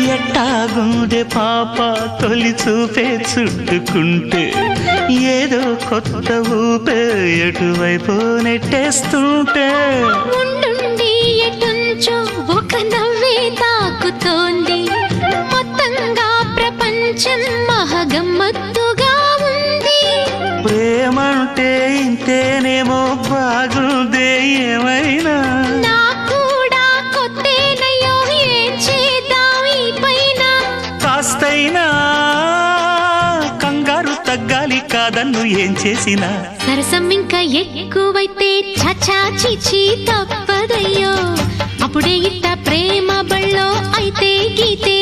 ఎట్టాగుండే పాప తొలి చూపే చుట్టుకుంటే ఏదో కొత్త ఊపే ఎటువైపు నెట్టేస్తుంటే ఉండుండి ఎటుంచో ఒక నవ్వే తాకుతోంది మొత్తంగా ప్రపంచం మహగమ్మత్తుగా ఉంది ప్రేమంటే ఇంతేనేమో బాగుందే ఏమైనా కాస్తైనా కంగారు తగ్గాలి కాదన్ను ఏం చేసినా సరసం ఇంకా ఎక్కువైతే చచా చిచి తప్పదయ్యో అప్పుడే ఇట్ట ప్రేమ బళ్ళో అయితే గీతే